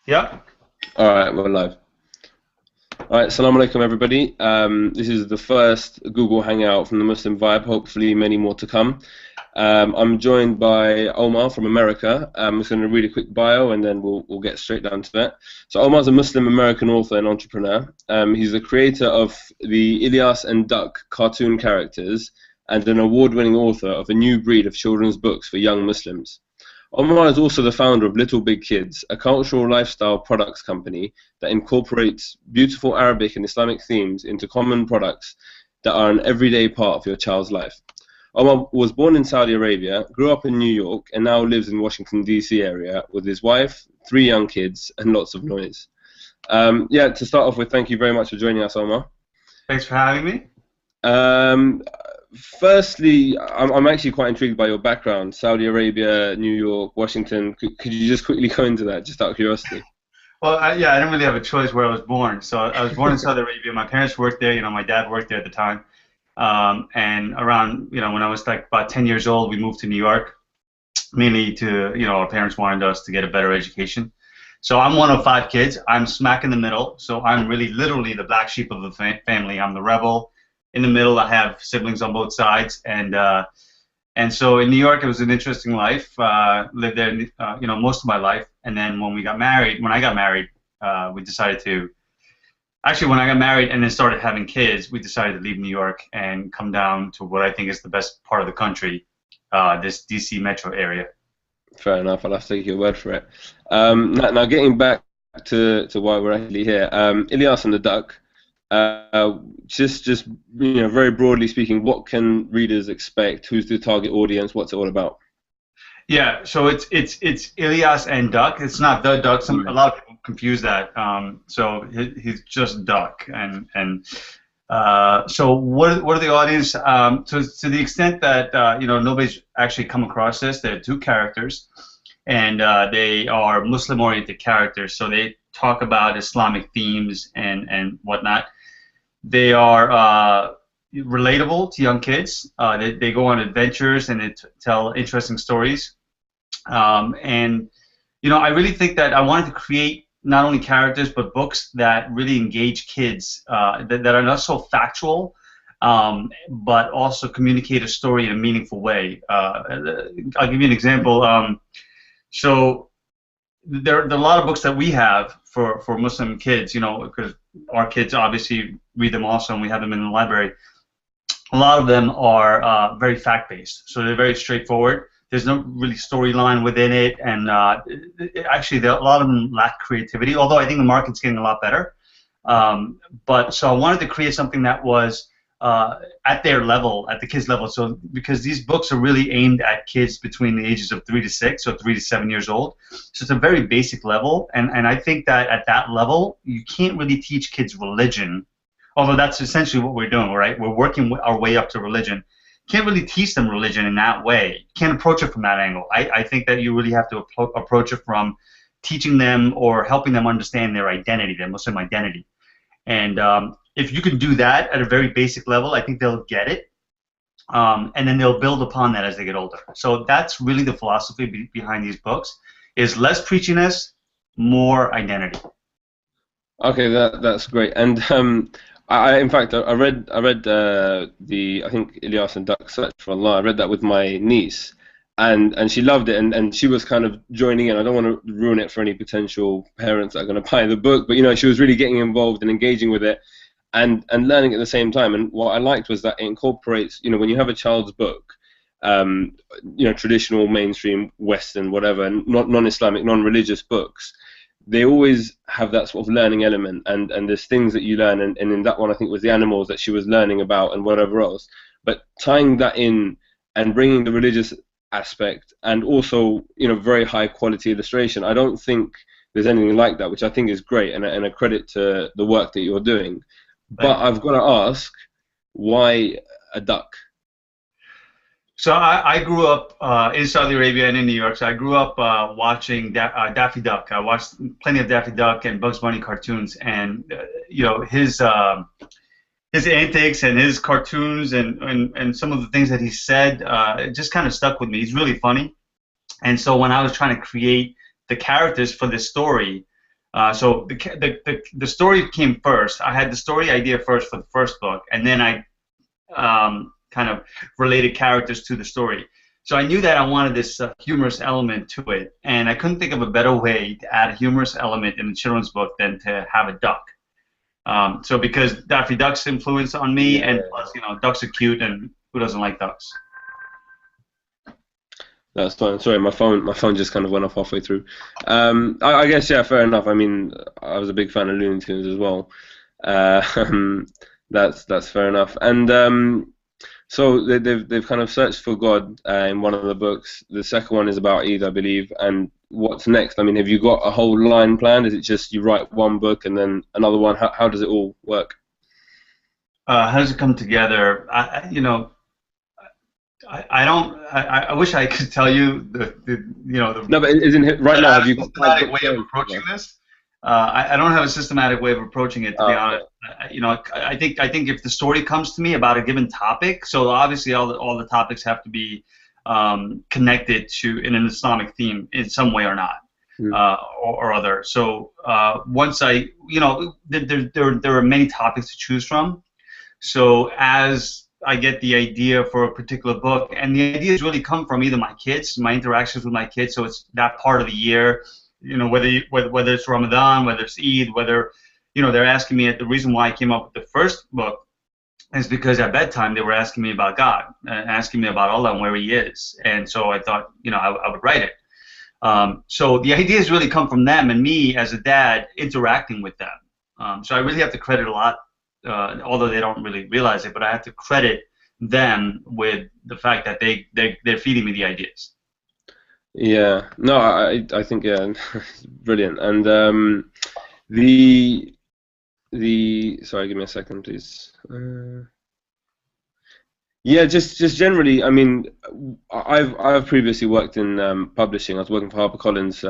Yeah. All right, we're live. All right, Assalamu alaikum, everybody. This is the first Google Hangout from the Muslim Vibe. Hopefully, many more to come. I'm joined by Omar from America. I'm just going to read a quick bio, and then we'll get straight down to that. So, Omar's a Muslim American author and entrepreneur. He's the creator of the Ilyas and Duck cartoon characters, and an award-winning author of a new breed of children's books for young Muslims. Omar is also the founder of Little Big Kids, a cultural lifestyle products company that incorporates beautiful Arabic and Islamic themes into common products that are an everyday part of your child's life. Omar was born in Saudi Arabia, grew up in New York, and now lives in Washington, D.C. area with his wife, 3 young kids, and lots of noise. To start off with, thank you very much for joining us, Omar. Thanks for having me. Um, Firstly, I'm actually quite intrigued by your background. Saudi Arabia, New York, Washington. Could you just quickly go into that, just out of curiosity? Well, I didn't really have a choice where I was born. So I was born in Saudi Arabia. My parents worked there. My dad worked there at the time. And around, when I was like about 10 years old, we moved to New York, mainly to, our parents wanted us to get a better education. So I'm one of 5 kids. I'm smack in the middle. So I'm really literally the black sheep of the family. I'm the rebel. In the middle, I have siblings on both sides, and so in New York, it was an interesting life. Lived there, most of my life. And then when I got married, we decided to. Actually, when I got married and then started having kids, we decided to leave New York and come down to what I think is the best part of the country, this DC metro area. Fair enough. I'll have to take your word for it. Now getting back to why we're actually here, Ilyas and the Duck. Just very broadly speaking, what can readers expect? Who's the target audience? What's it all about? Yeah, so it's Ilyas and Duck. It's not the Duck. A lot of people confuse that. So he's just Duck, and so what are the audience? To the extent that nobody's actually come across this, there are 2 characters, and they are Muslim-oriented characters. So they talk about Islamic themes and whatnot. They are relatable to young kids. They go on adventures and they tell interesting stories. I really think that I wanted to create not only characters but books that really engage kids, that are not so factual, but also communicate a story in a meaningful way. I'll give you an example. So there are a lot of books that we have for Muslim kids, because our kids obviously read them also, and we have them in the library. A lot of them are very fact-based, so they're very straightforward. There's no really storyline within it, and actually, a lot of them lack creativity. Although I think the market's getting a lot better. So I wanted to create something that was at their level, at the kids' level. So because these books are really aimed at kids between the ages of 3 to 6, or 3 to 7 years old. So it's a very basic level, and I think that at that level, you can't really teach kids religion. Although that's essentially what we're doing, right? We're working our way up to religion. Can't really teach them religion in that way. Can't approach it from that angle. I think that you really have to approach it from teaching them or helping them understand their identity, their Muslim identity. And if you can do that at a very basic level, I think they'll get it, and then they'll build upon that as they get older. So that's really the philosophy behind these books: is less preachiness, more identity. Okay, that's great. And in fact, I read I think Ilyas and Duck Search for Allah. I read that with my niece, and she loved it, and she was kind of joining in. I don't want to ruin it for any potential parents that are going to buy the book, but she was really getting involved and engaging with it, and learning at the same time. And what I liked was that it incorporates, when you have a child's book, traditional, mainstream, Western, whatever, non-Islamic, non-religious books, they always have that sort of learning element, and there's things that you learn, and in that one I think was the animals that she was learning about and whatever else, but tying that in and bringing the religious aspect and also very high quality illustration. I don't think there's anything like that, which I think is great, and a credit to the work that you're doing. But I've got to ask, why a duck? So I grew up in Saudi Arabia and in New York. So I grew up watching Daffy Duck. I watched plenty of Daffy Duck and Bugs Bunny cartoons, and his antics and his cartoons and some of the things that he said it just kind of stuck with me. He's really funny, and so when I was trying to create the characters for this story, So the story came first. I had the story idea first for the first book, and then I kind of related characters to the story. So I knew that I wanted this humorous element to it, and I couldn't think of a better way to add a humorous element in a children's book than to have a duck. So because Daffy Duck's influence on me, and plus, ducks are cute, and who doesn't like ducks? That's fine. Sorry, my phone just kind of went off halfway through. I guess yeah, fair enough. I mean, I was a big fan of Looney Tunes as well. That's fair enough. And so they've kind of searched for God in one of the books. The second one is about Eid, I believe. And what's next? I mean, have you got a whole line planned? Is it just you write one book and then another one? How does it all work? How does it come together? I don't. I wish I could tell you the No, but isn't it right now? Have you got systematic way of approaching this? I don't have a systematic way of approaching it, to be honest. I think if the story comes to me about a given topic, so obviously all the topics have to be connected to in an Islamic theme in some way or not, or other. So once there are many topics to choose from. So as I get the idea for a particular book, and the ideas really come from either my kids, my interactions with my kids. So it's that part of the year, whether it's Ramadan, whether it's Eid, whether they're asking me. The reason why I came up with the first book is because at bedtime they were asking me about God, asking me about Allah and where He is, and so I thought I would write it. So the ideas really come from them and me as a dad interacting with them. So I really have to credit a lot. Although they don't really realize it, but I have to credit them with the fact that they're feeding me the ideas. Yeah, no, I think yeah, brilliant. And the sorry, give me a second, please. Yeah, just generally, I mean, I've previously worked in publishing. I was working for HarperCollins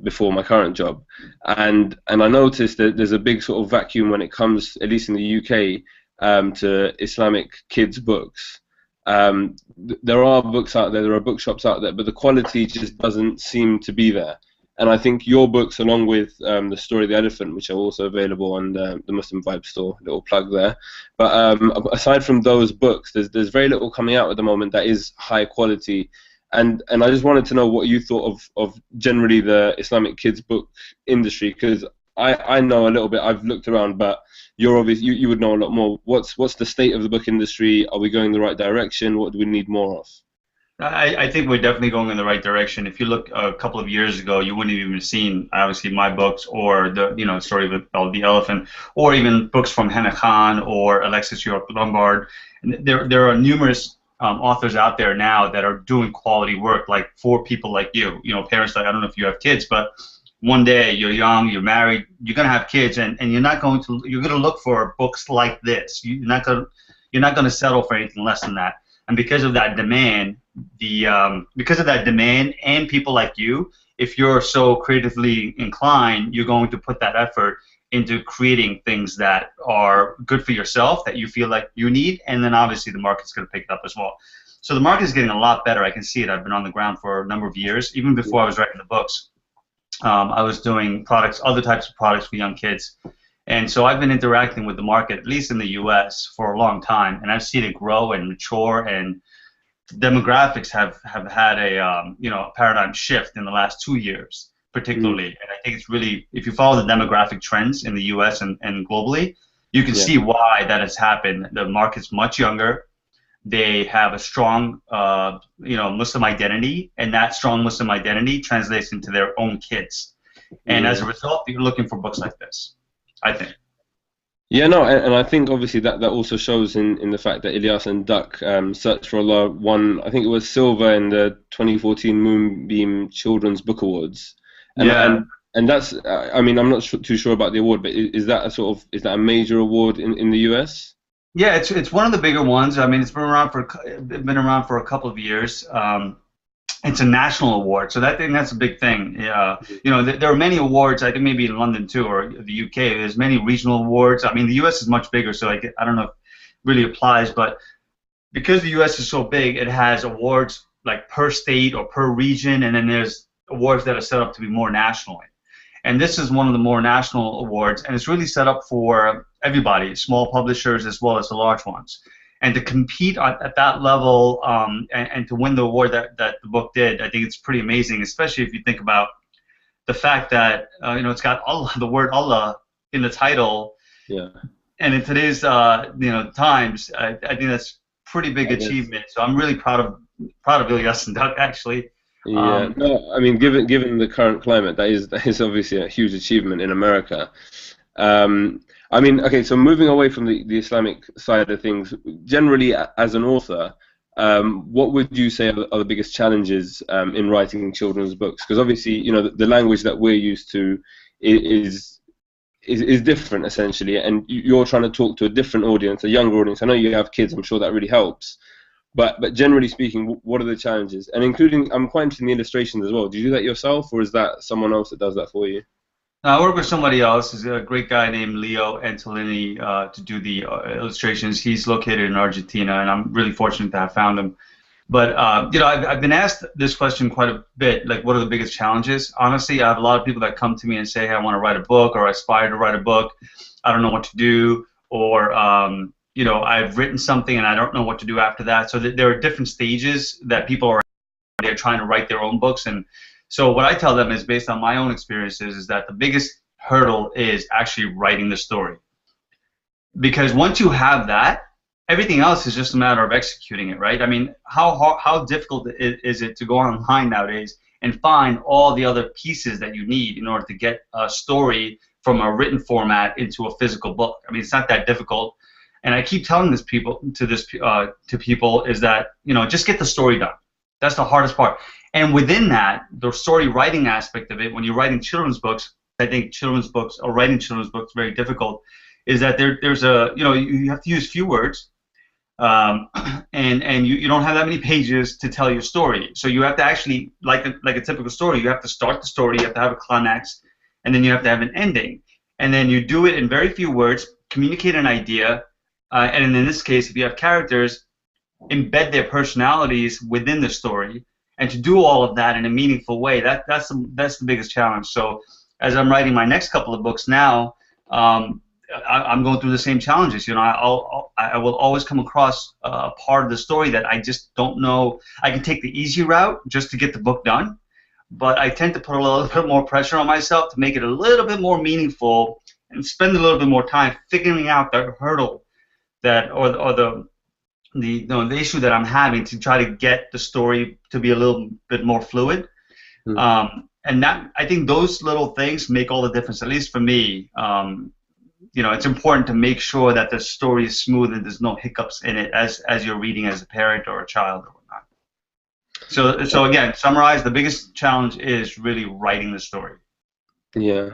before my current job, and I noticed that there's a big sort of vacuum when it comes, at least in the UK, to Islamic kids books. There are books out there, there are bookshops out there, but the quality just doesn't seem to be there. And I think your books, along with The Story of the Elephant, which are also available on the Muslim Vibe store, little plug there. But aside from those books, there's very little coming out at the moment that is high quality. And I just wanted to know what you thought of generally the Islamic kids book industry, because I know a little bit. I've looked around, but you're obviously you would know a lot more. What's the state of the book industry? Are we going the right direction? What do we need more of? I think we're definitely going in the right direction. If you look a couple of years ago, you wouldn't have even seen obviously my books or the Story of the Elephant, or even books from Hannah Khan or Alexis York Lombard. And there are numerous authors out there now that are doing quality work, like for people like you, parents. Like, I don't know if you have kids, but one day you're young, you're married, you're gonna have kids, and you're gonna look for books like this. You're not gonna settle for anything less than that. And because of that demand, and people like you, if you're so creatively inclined, you're going to put that effort into creating things that are good for yourself, that you feel like you need, and then obviously the market's going to pick it up as well. So the market is getting a lot better. I can see it. I've been on the ground for a number of years. Even before I was writing the books, I was doing other types of products for young kids. And so I've been interacting with the market, at least in the U.S., for a long time, and I've seen it grow and mature, and demographics have had a paradigm shift in the last 2 years, particularly. And I think it's really, if you follow the demographic trends in the U.S. and globally, you can see why that has happened. The market's much younger. They have a strong, Muslim identity, and that strong Muslim identity translates into their own kids. And as a result, you're looking for books like this, I think. Yeah, no, and I think obviously that also shows in the fact that Ilyas and Duck Search for Allah won, I think it was silver in the 2014 Moonbeam Children's Book Awards. And that's, I mean, I'm not too sure about the award, but is that a major award in the US? Yeah, it's one of the bigger ones. I mean, it's been around for a couple of years. It's a national award, so that's a big thing. Yeah, there are many awards. I think maybe in London too, or the UK. There's many regional awards. I mean, the US is much bigger, so I don't know if it really applies. But because the US is so big, it has awards like per state or per region, and then there's awards that are set up to be more nationally. And this is one of the more national awards, and it's really set up for everybody, small publishers as well as the large ones. And to compete at that level and to win the award that the book did, I think it's pretty amazing, especially if you think about the fact that it's got Allah, the word Allah in the title. Yeah. And in today's times, I think that's pretty big achievement. So I'm really proud of Ilyas and Duck, actually. Yeah, no, I mean, given the current climate, that is obviously a huge achievement in America. I mean, okay, so moving away from the Islamic side of things, generally as an author, what would you say are the biggest challenges in writing children's books? Because obviously, the language that we're used to is different essentially, and you're trying to talk to a different audience, a younger audience. I know you have kids, I'm sure that really helps. But generally speaking, what are the challenges? And including, I'm quite interested in the illustrations as well. Do you do that yourself, or is that someone else that does that for you? I work with somebody else. There's a great guy named Leo Antolini to do the illustrations. He's located in Argentina, and I'm really fortunate to have found him. But I've been asked this question quite a bit, like what are the biggest challenges? Honestly, I have a lot of people that come to me and say, hey, I want to write a book, or I aspire to write a book. I don't know what to do, or I've written something and I don't know what to do after that. So there are different stages that people are trying to write their own books. And so what I tell them is, based on my own experiences, is that the biggest hurdle is actually writing the story. Because once you have that, everything else is just a matter of executing it, right? I mean, how difficult is it to go online nowadays and find all the other pieces that you need in order to get a story from a written format into a physical book? I mean, it's not that difficult. And I keep telling to people is that, just get the story done. That's the hardest part. And within that, the story writing aspect of it, when you're writing children's books, I think writing children's books very difficult, is that there's you have to use few words, and you don't have that many pages to tell your story. So you have to actually, like a typical story, you have to start the story, you have to have a climax, and then you have to have an ending. And then you do it in very few words, communicate an idea, and in this case, if you have characters, embed their personalities within the story, and to do all of that in a meaningful way, that's the biggest challenge. So as I'm writing my next couple of books now, I'm going through the same challenges. I will always come across a part of the story that I just don't know. I can take the easy route just to get the book done, but I tend to put a little bit more pressure on myself to make it a little bit more meaningful and spend a little bit more time figuring out the hurdle or the issue that I'm having to try to get the story to be a little bit more fluid. And that, I think those little things make all the difference, at least for me. It's important to make sure that the story is smooth and there's no hiccups in it as you're reading as a parent or a child or whatnot. So again, summarize, the biggest challenge is really writing the story. Yeah.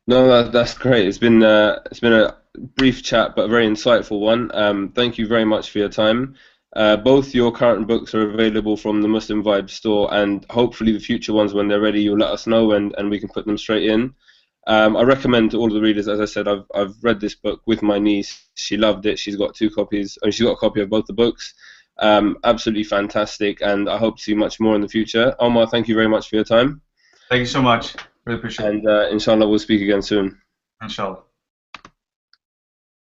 No, that's great. It's been a brief chat, but a very insightful one. Thank you very much for your time. Both your current books are available from the Muslim Vibe store, and hopefully the future ones, when they're ready, you'll let us know and we can put them straight in. I recommend to all of the readers, as I said, I've read this book with my niece. She loved it. She's got 2 copies, and she's got a copy of both the books. Absolutely fantastic, and I hope to see much more in the future. Omar, thank you very much for your time. Thank you so much. Really appreciate it. And inshallah, we'll speak again soon. Inshallah.